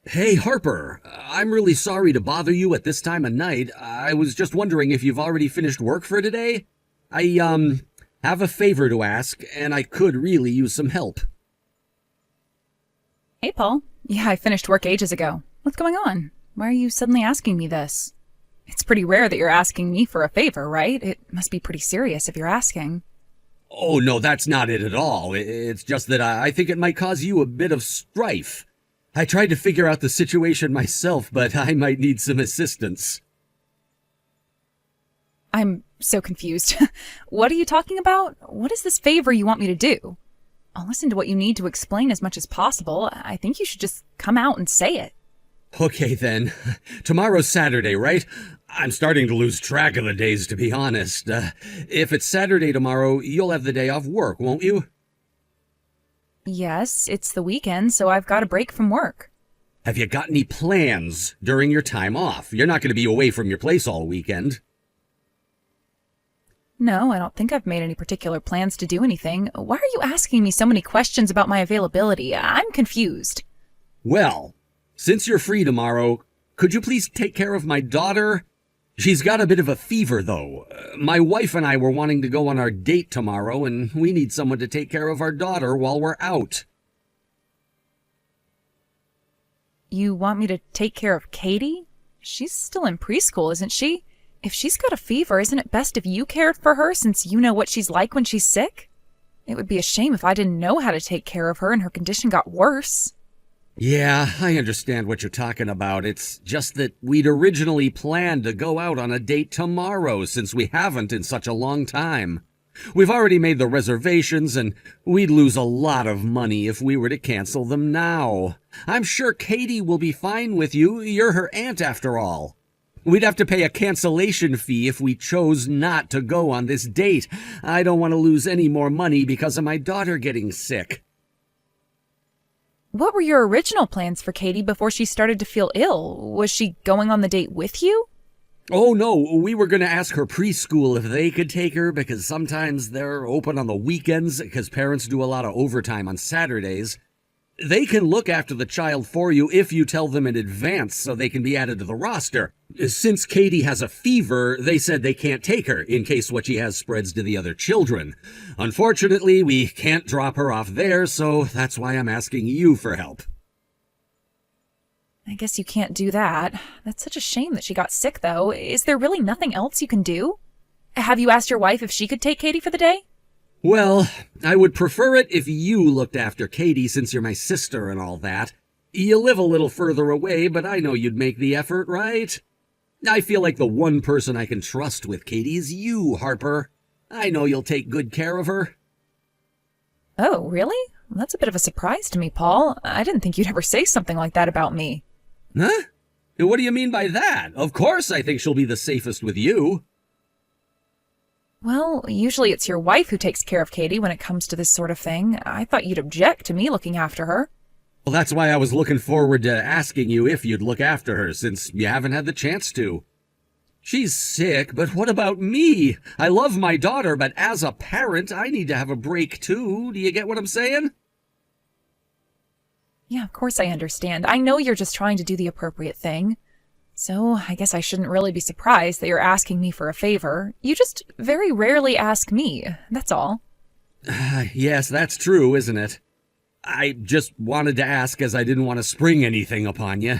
Hey, Harper, I'm really sorry to bother you at this time of night. I was just wondering if you've already finished work for today. I have a favor to ask, and I could really use some help. Hey, Paul. Yeah, I finished work ages ago. What's going on? Why are you suddenly asking me this? It's pretty rare that you're asking me for a favor, right? It must be pretty serious if you're asking. Oh, no, that's not it at all. It's just that I think it might cause you a bit of strife. I tried to figure out the situation myself, but I might need some assistance. I'm so confused. What are you talking about? What is this favor you want me to do? I'll listen to what you need to explain as much as possible. I think you should just come out and say it. Okay, then. Tomorrow's Saturday, right? I'm starting to lose track of the days, to be honest. If it's Saturday tomorrow, you'll have the day off work, won't you? Yes, it's the weekend, so I've got a break from work. Have you got any plans during your time off? You're not going to be away from your place all weekend. No, I don't think I've made any particular plans to do anything. Why are you asking me so many questions about my availability? I'm confused. Well, since you're free tomorrow, could you please take care of my daughter? She's got a bit of a fever, though. My wife and I were wanting to go on our date tomorrow, and we need someone to take care of our daughter while we're out. You want me to take care of Katie? She's still in preschool, isn't she? If she's got a fever, isn't it best if you cared for her since you know what she's like when she's sick? It would be a shame if I didn't know how to take care of her and her condition got worse. Yeah, I understand what you're talking about. It's just that we'd originally planned to go out on a date tomorrow since we haven't in such a long time. We've already made the reservations and we'd lose a lot of money if we were to cancel them now. I'm sure Katie will be fine with you. You're her aunt after all. We'd have to pay a cancellation fee if we chose not to go on this date. I don't want to lose any more money because of my daughter getting sick. What were your original plans for Katie before she started to feel ill? Was she going on the date with you? Oh no, we were going to ask her preschool if they could take her because sometimes they're open on the weekends because parents do a lot of overtime on Saturdays. They can look after the child for you if you tell them in advance so they can be added to the roster. Since Katie has a fever, they said they can't take her in case what she has spreads to the other children. Unfortunately, we can't drop her off there, so that's why I'm asking you for help. I guess you can't do that. That's such a shame that she got sick, though. Is there really nothing else you can do? Have you asked your wife if she could take Katie for the day? Well, I would prefer it if you looked after Katie since you're my sister and all that. You live a little further away, but I know you'd make the effort, right? I feel like the one person I can trust with Katie is you, Harper. I know you'll take good care of her. Oh, really? That's a bit of a surprise to me, Paul. I didn't think you'd ever say something like that about me. Huh? What do you mean by that? Of course I think she'll be the safest with you. Well, usually it's your wife who takes care of Katie when it comes to this sort of thing. I thought you'd object to me looking after her. Well, that's why I was looking forward to asking you if you'd look after her, since you haven't had the chance to. She's sick, but what about me? I love my daughter, but as a parent, I need to have a break too. Do you get what I'm saying? Yeah, of course I understand. I know you're just trying to do the appropriate thing. So I guess I shouldn't really be surprised that you're asking me for a favor. You just very rarely ask me, that's all. Yes, that's true, isn't it? I just wanted to ask as I didn't want to spring anything upon you.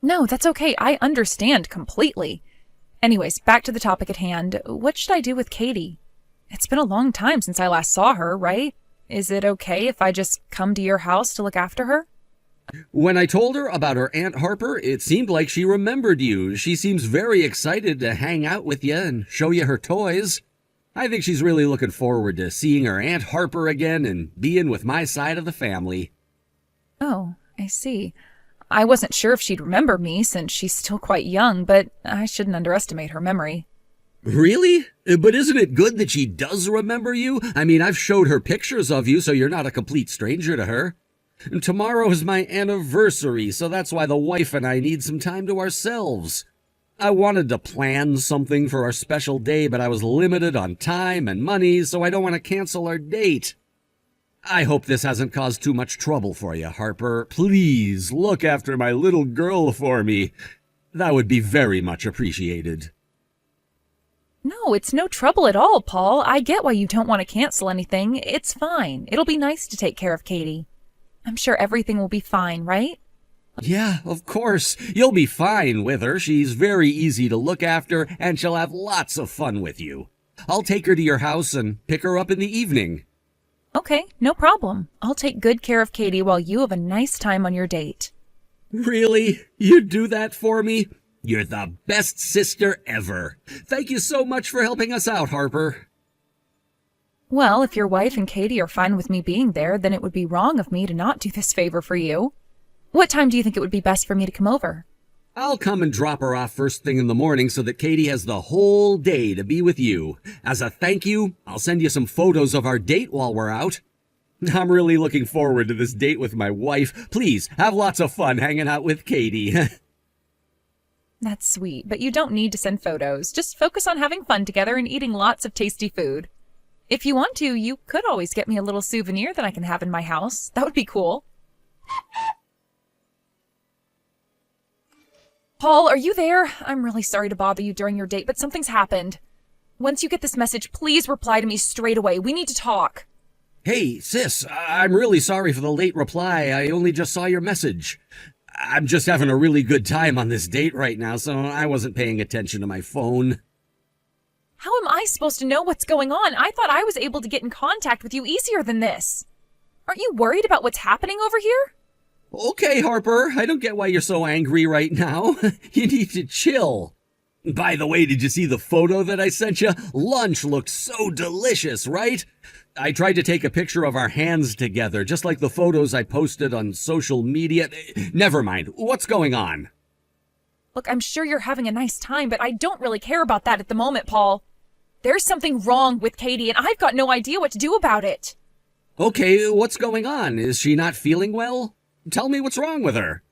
No, that's okay. I understand completely. Anyways, back to the topic at hand. What should I do with Katie? It's been a long time since I last saw her, right? Is it okay if I just come to your house to look after her? When I told her about her Aunt Harper, it seemed like she remembered you. She seems very excited to hang out with you and show you her toys. I think she's really looking forward to seeing her Aunt Harper again and being with my side of the family. Oh, I see. I wasn't sure if she'd remember me since she's still quite young, but I shouldn't underestimate her memory. Really? But isn't it good that she does remember you? I mean, I've showed her pictures of you, so you're not a complete stranger to her. And tomorrow is my anniversary, so that's why the wife and I need some time to ourselves. I wanted to plan something for our special day, but I was limited on time and money, so I don't want to cancel our date. I hope this hasn't caused too much trouble for you, Harper. Please look after my little girl for me. That would be very much appreciated. No, it's no trouble at all, Paul. I get why you don't want to cancel anything. It's fine. It'll be nice to take care of Katie. I'm sure everything will be fine, right? Yeah, of course. You'll be fine with her. She's very easy to look after, and she'll have lots of fun with you. I'll take her to your house and pick her up in the evening. Okay, no problem. I'll take good care of Katie while you have a nice time on your date. Really? You'd do that for me? You're the best sister ever. Thank you so much for helping us out, Harper. Well, if your wife and Katie are fine with me being there, then it would be wrong of me to not do this favor for you. What time do you think it would be best for me to come over? I'll come and drop her off first thing in the morning so that Katie has the whole day to be with you. As a thank you, I'll send you some photos of our date while we're out. I'm really looking forward to this date with my wife. Please, have lots of fun hanging out with Katie. That's sweet, but you don't need to send photos. Just focus on having fun together and eating lots of tasty food. If you want to, you could always get me a little souvenir that I can have in my house. That would be cool. Paul, are you there? I'm really sorry to bother you during your date, but something's happened. Once you get this message, please reply to me straight away. We need to talk. Hey, sis, I'm really sorry for the late reply. I only just saw your message. I'm just having a really good time on this date right now, so I wasn't paying attention to my phone. How am I supposed to know what's going on? I thought I was able to get in contact with you easier than this. Aren't you worried about what's happening over here? Okay, Harper, I don't get why you're so angry right now. You need to chill. By the way, did you see the photo that I sent you? Lunch looked so delicious, right? I tried to take a picture of our hands together, just like the photos I posted on social media. Never mind. What's going on? Look, I'm sure you're having a nice time, but I don't really care about that at the moment, Paul. There's something wrong with Katie, and I've got no idea what to do about it. Okay, what's going on? Is she not feeling well? Tell me what's wrong with her.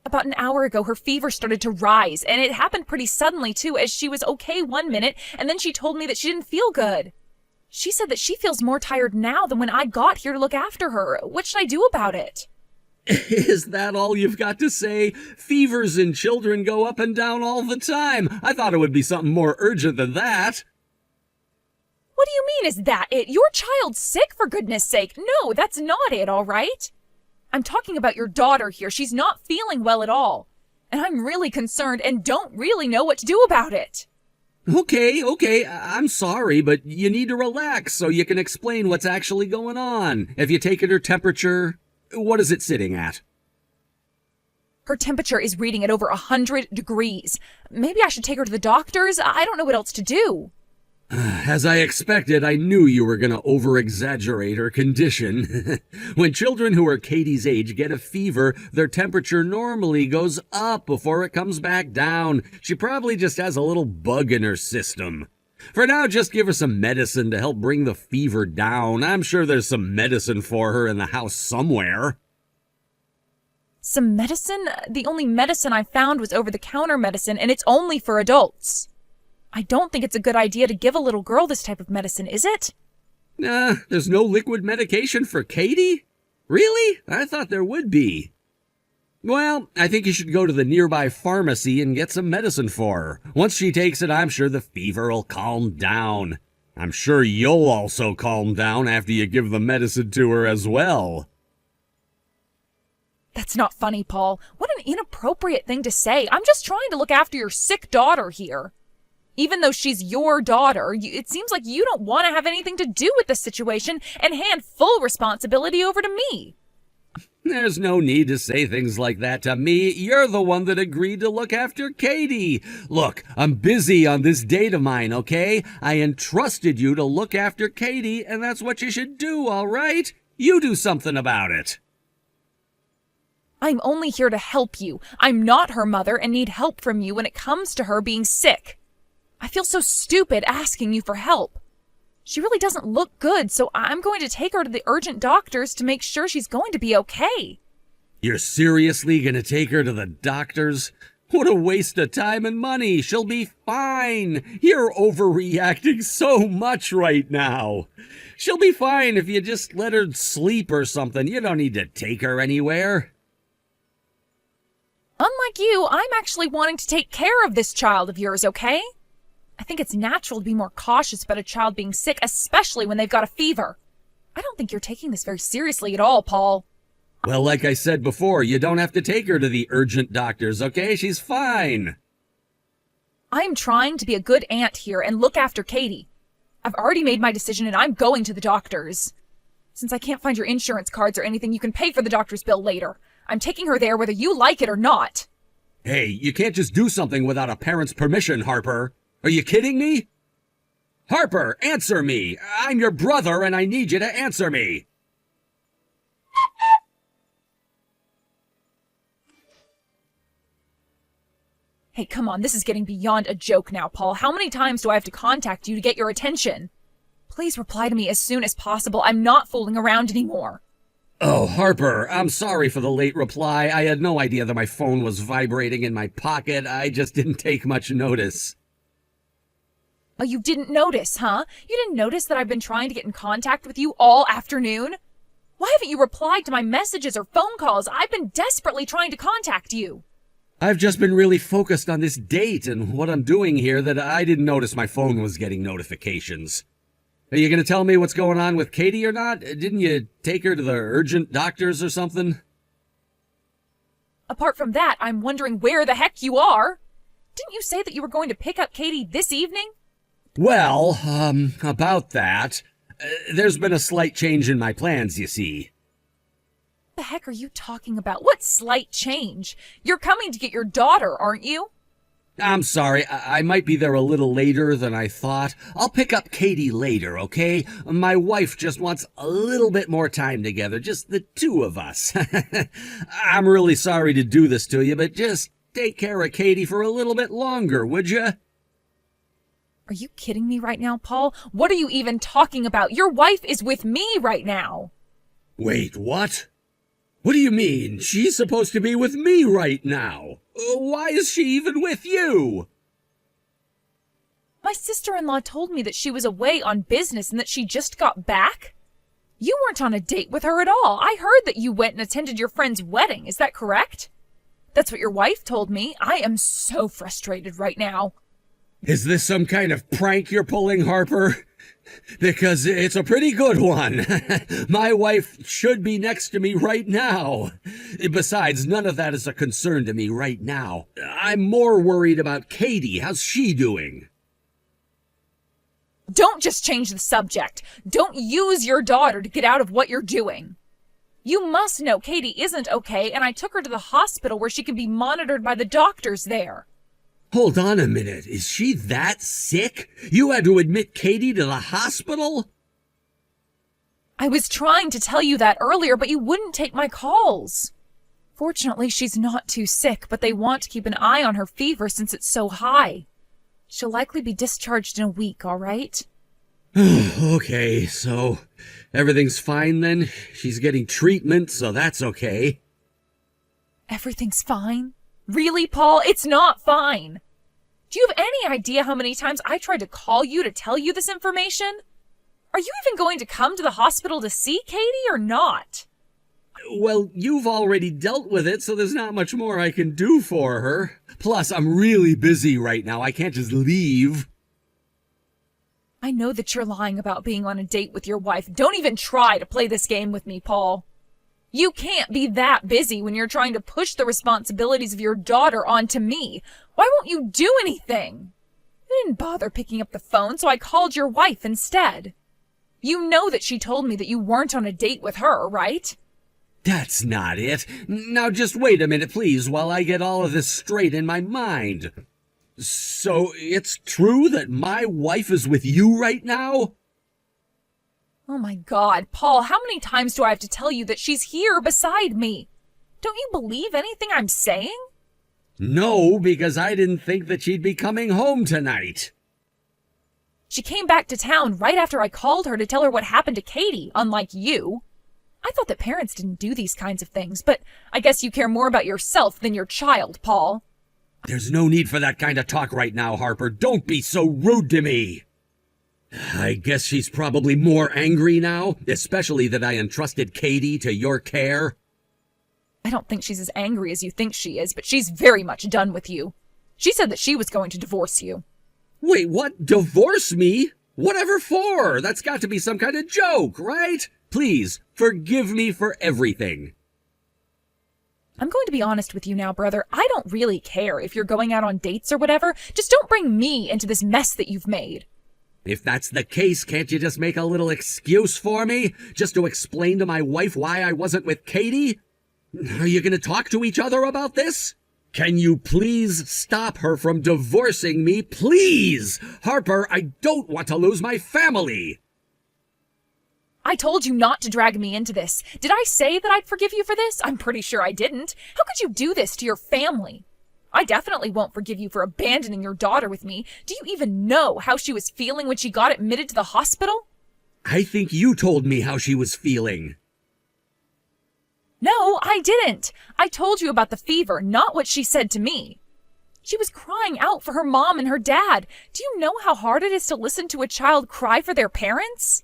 About an hour ago, her fever started to rise, and it happened pretty suddenly, too, as she was okay one minute, and then she told me that she didn't feel good. She said that she feels more tired now than when I got here to look after her. What should I do about it? Is that all you've got to say? Fevers in children go up and down all the time. I thought it would be something more urgent than that. What do you mean, is that it? Your child's sick, for goodness sake. No, that's not it, all right? I'm talking about your daughter here. She's not feeling well at all. And I'm really concerned and don't really know what to do about it. Okay, I'm sorry, but you need to relax so you can explain what's actually going on. Have you taken her temperature? What is it sitting at? Her temperature is reading at over 100 degrees. Maybe I should take her to the doctors? I don't know what else to do. As I expected, I knew you were going to over-exaggerate her condition. When children who are Katie's age get a fever, their temperature normally goes up before it comes back down. She probably just has a little bug in her system. For now, just give her some medicine to help bring the fever down. I'm sure there's some medicine for her in the house somewhere. Some medicine? The only medicine I found was over-the-counter medicine, and it's only for adults. I don't think it's a good idea to give a little girl this type of medicine, is it? There's no liquid medication for Katie? Really? I thought there would be. Well, I think you should go to the nearby pharmacy and get some medicine for her. Once she takes it, I'm sure the fever will calm down. I'm sure you'll also calm down after you give the medicine to her as well. That's not funny, Paul. What an inappropriate thing to say. I'm just trying to look after your sick daughter here. Even though she's your daughter, it seems like you don't want to have anything to do with the situation and hand full responsibility over to me. There's no need to say things like that to me. You're the one that agreed to look after Katie. Look, I'm busy on this date of mine, okay? I entrusted you to look after Katie, and that's what you should do, all right? You do something about it. I'm only here to help you. I'm not her mother and need help from you when it comes to her being sick. I feel so stupid asking you for help. She really doesn't look good, so I'm going to take her to the urgent doctors to make sure she's going to be okay. You're seriously gonna take her to the doctors? What a waste of time and money. She'll be fine. You're overreacting so much right now. She'll be fine if you just let her sleep or something. You don't need to take her anywhere. Unlike you, I'm actually wanting to take care of this child of yours, okay? I think it's natural to be more cautious about a child being sick, especially when they've got a fever. I don't think you're taking this very seriously at all, Paul. Well, like I said before, you don't have to take her to the urgent doctors, okay? She's fine. I'm trying to be a good aunt here and look after Katie. I've already made my decision and I'm going to the doctors. Since I can't find your insurance cards or anything, you can pay for the doctor's bill later. I'm taking her there whether you like it or not. Hey, you can't just do something without a parent's permission, Harper. Are you kidding me? Harper, answer me! I'm your brother and I need you to answer me! Hey, come on, this is getting beyond a joke now, Paul. How many times do I have to contact you to get your attention? Please reply to me as soon as possible. I'm not fooling around anymore. Oh, Harper, I'm sorry for the late reply. I had no idea that my phone was vibrating in my pocket. I just didn't take much notice. Oh, you didn't notice, huh? You didn't notice that I've been trying to get in contact with you all afternoon? Why haven't you replied to my messages or phone calls? I've been desperately trying to contact you. I've just been really focused on this date and what I'm doing here that I didn't notice my phone was getting notifications. Are you going to tell me what's going on with Katie or not? Didn't you take her to the urgent doctors or something? Apart from that, I'm wondering where the heck you are. Didn't you say that you were going to pick up Katie this evening? Well, about that. There's been a slight change in my plans, you see. What the heck are you talking about? What slight change? You're coming to get your daughter, aren't you? I'm sorry, I might be there a little later than I thought. I'll pick up Katie later, okay? My wife just wants a little bit more time together, just the two of us. I'm really sorry to do this to you, but just take care of Katie for a little bit longer, would you? Are you kidding me right now, Paul? What are you even talking about? Your wife is with me right now. Wait, what? What do you mean? She's supposed to be with me right now. Why is she even with you? My sister-in-law told me that she was away on business and that she just got back. You weren't on a date with her at all. I heard that you went and attended your friend's wedding. Is that correct? That's what your wife told me. I am so frustrated right now. Is this some kind of prank you're pulling, Harper? Because it's a pretty good one. My wife should be next to me right now. Besides, none of that is a concern to me right now. I'm more worried about Katie. How's she doing? Don't just change the subject. Don't use your daughter to get out of what you're doing. You must know Katie isn't okay, and I took her to the hospital where she can be monitored by the doctors there. Hold on a minute. Is she that sick? You had to admit Katie to the hospital? I was trying to tell you that earlier, but you wouldn't take my calls. Fortunately, she's not too sick, but they want to keep an eye on her fever since it's so high. She'll likely be discharged in a week, all right? Okay, so everything's fine then? She's getting treatment, so that's okay. Everything's fine? Really, Paul? It's not fine. Do you have any idea how many times I tried to call you to tell you this information? Are you even going to come to the hospital to see Katie or not? Well, you've already dealt with it, so there's not much more I can do for her. Plus, I'm really busy right now. I can't just leave. I know that you're lying about being on a date with your wife. Don't even try to play this game with me, Paul. You can't be that busy when you're trying to push the responsibilities of your daughter onto me. Why won't you do anything? You didn't bother picking up the phone, so I called your wife instead. You know that she told me that you weren't on a date with her, right? That's not it. Now just wait a minute, please, while I get all of this straight in my mind. So it's true that my wife is with you right now? Oh my God, Paul, how many times do I have to tell you that she's here beside me? Don't you believe anything I'm saying? No, because I didn't think that she'd be coming home tonight. She came back to town right after I called her to tell her what happened to Katie, unlike you. I thought that parents didn't do these kinds of things, but I guess you care more about yourself than your child, Paul. There's no need for that kind of talk right now, Harper. Don't be so rude to me. I guess she's probably more angry now, especially that I entrusted Katie to your care. I don't think she's as angry as you think she is, but she's very much done with you. She said that she was going to divorce you. Wait, what? Divorce me? Whatever for? That's got to be some kind of joke, right? Please, forgive me for everything. I'm going to be honest with you now, brother. I don't really care if you're going out on dates or whatever. Just don't bring me into this mess that you've made. If that's the case, can't you just make a little excuse for me? Just to explain to my wife why I wasn't with Katie? Are you going to talk to each other about this? Can you please stop her from divorcing me, please? Harper, I don't want to lose my family. I told you not to drag me into this. Did I say that I'd forgive you for this? I'm pretty sure I didn't. How could you do this to your family? I definitely won't forgive you for abandoning your daughter with me. Do you even know how she was feeling when she got admitted to the hospital? I think you told me how she was feeling. No, I didn't. I told you about the fever, not what she said to me. She was crying out for her mom and her dad. Do you know how hard it is to listen to a child cry for their parents?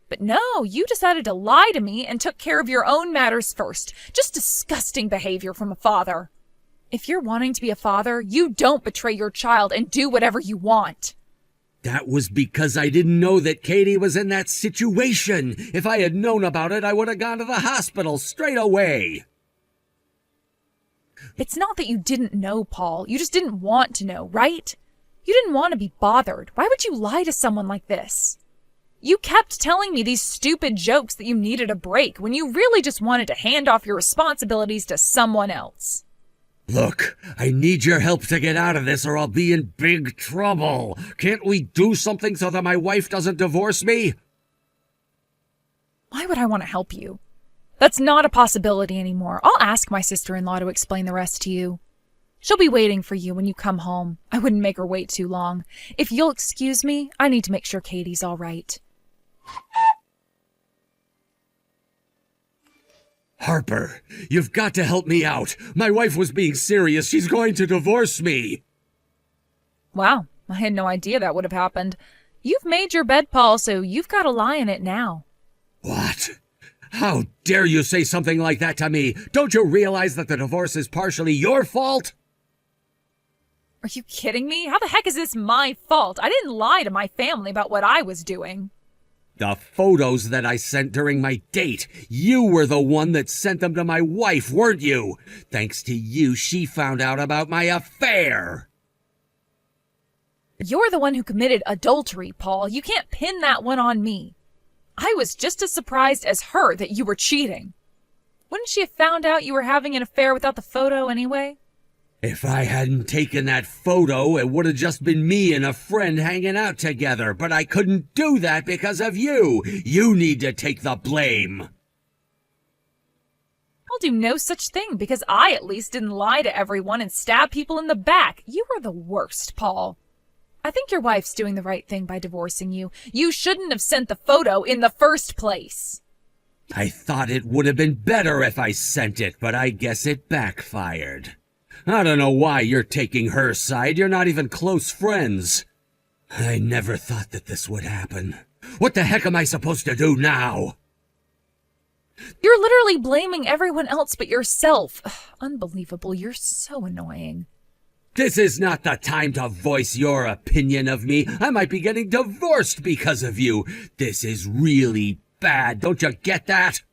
But no, you decided to lie to me and took care of your own matters first. Just disgusting behavior from a father. If you're wanting to be a father, you don't betray your child and do whatever you want. That was because I didn't know that Katie was in that situation. If I had known about it, I would have gone to the hospital straight away. It's not that you didn't know, Paul. You just didn't want to know, right? You didn't want to be bothered. Why would you lie to someone like this? You kept telling me these stupid jokes that you needed a break when you really just wanted to hand off your responsibilities to someone else. Look, I need your help to get out of this or I'll be in big trouble. Can't we do something so that my wife doesn't divorce me? Why would I want to help you? That's not a possibility anymore. I'll ask my sister-in-law to explain the rest to you. She'll be waiting for you when you come home. I wouldn't make her wait too long. If you'll excuse me, I need to make sure Katie's all right. Harper, you've got to help me out. My wife was being serious. She's going to divorce me. Wow, I had no idea that would have happened. You've made your bed, Paul, so you've got to lie in it now. What? How dare you say something like that to me? Don't you realize that the divorce is partially your fault? Are you kidding me? How the heck is this my fault? I didn't lie to my family about what I was doing. The photos that I sent during my date, you were the one that sent them to my wife, weren't you? Thanks to you, she found out about my affair. You're the one who committed adultery, Paul. You can't pin that one on me. I was just as surprised as her that you were cheating. Wouldn't she have found out you were having an affair without the photo anyway? If I hadn't taken that photo, it would have just been me and a friend hanging out together, but I couldn't do that because of you. You need to take the blame. I'll do no such thing because I at least didn't lie to everyone and stab people in the back. You were the worst, Paul. I think your wife's doing the right thing by divorcing you. You shouldn't have sent the photo in the first place. I thought it would have been better if I sent it, but I guess it backfired. I don't know why you're taking her side. You're not even close friends. I never thought that this would happen. What the heck am I supposed to do now? You're literally blaming everyone else but yourself. Ugh, unbelievable. You're so annoying. This is not the time to voice your opinion of me. I might be getting divorced because of you. This is really bad. Don't you get that?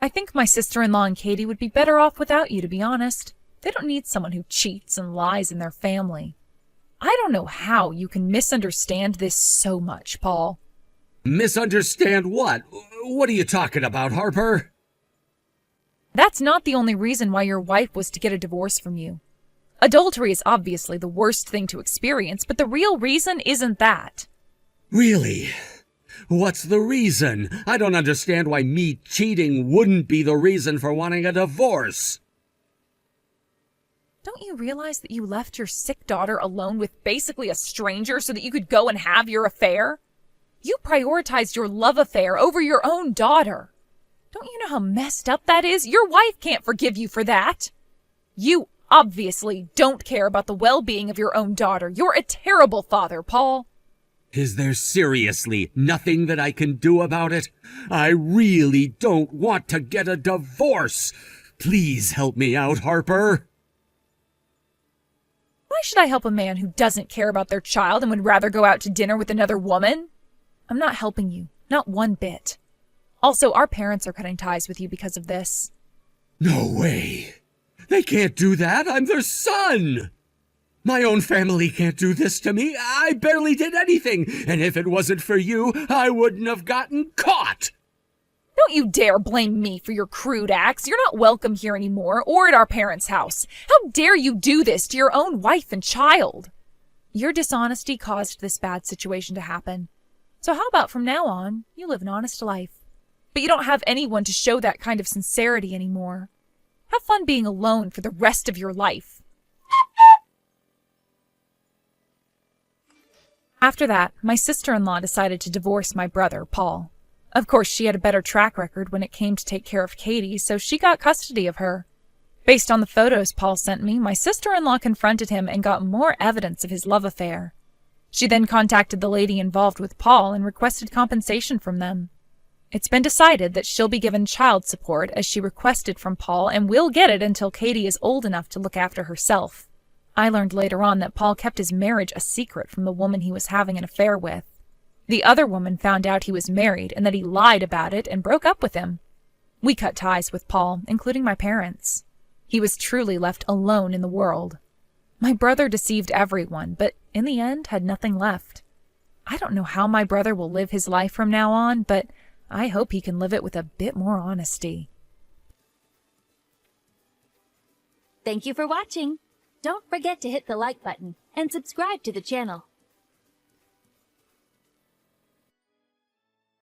I think my sister-in-law and Katie would be better off without you, to be honest. They don't need someone who cheats and lies in their family. I don't know how you can misunderstand this so much, Paul. Misunderstand what? What are you talking about, Harper? That's not the only reason why your wife was to get a divorce from you. Adultery is obviously the worst thing to experience, but the real reason isn't that. Really? What's the reason? I don't understand why me cheating wouldn't be the reason for wanting a divorce. Don't you realize that you left your sick daughter alone with basically a stranger so that you could go and have your affair? You prioritized your love affair over your own daughter. Don't you know how messed up that is? Your wife can't forgive you for that. You obviously don't care about the well-being of your own daughter. You're a terrible father, Paul. Is there seriously nothing that I can do about it? I really don't want to get a divorce. Please help me out, Harper. Why should I help a man who doesn't care about their child and would rather go out to dinner with another woman? I'm not helping you, not one bit. Also, our parents are cutting ties with you because of this. No way. They can't do that. I'm their son. My own family can't do this to me. I barely did anything, and if it wasn't for you, I wouldn't have gotten caught. Don't you dare blame me for your crude acts. You're not welcome here anymore, or at our parents' house. How dare you do this to your own wife and child? Your dishonesty caused this bad situation to happen. So how about from now on, you live an honest life? But you don't have anyone to show that kind of sincerity anymore. Have fun being alone for the rest of your life. After that, my sister-in-law decided to divorce my brother, Paul. Of course, she had a better track record when it came to take care of Katie, so she got custody of her. Based on the photos Paul sent me, my sister-in-law confronted him and got more evidence of his love affair. She then contacted the lady involved with Paul and requested compensation from them. It's been decided that she'll be given child support as she requested from Paul and will get it until Katie is old enough to look after herself. I learned later on that Paul kept his marriage a secret from the woman he was having an affair with. The other woman found out he was married and that he lied about it and broke up with him. We cut ties with Paul, including my parents. He was truly left alone in the world. My brother deceived everyone, but in the end had nothing left. I don't know how my brother will live his life from now on, but I hope he can live it with a bit more honesty. Thank you for watching. Don't forget to hit the like button and subscribe to the channel.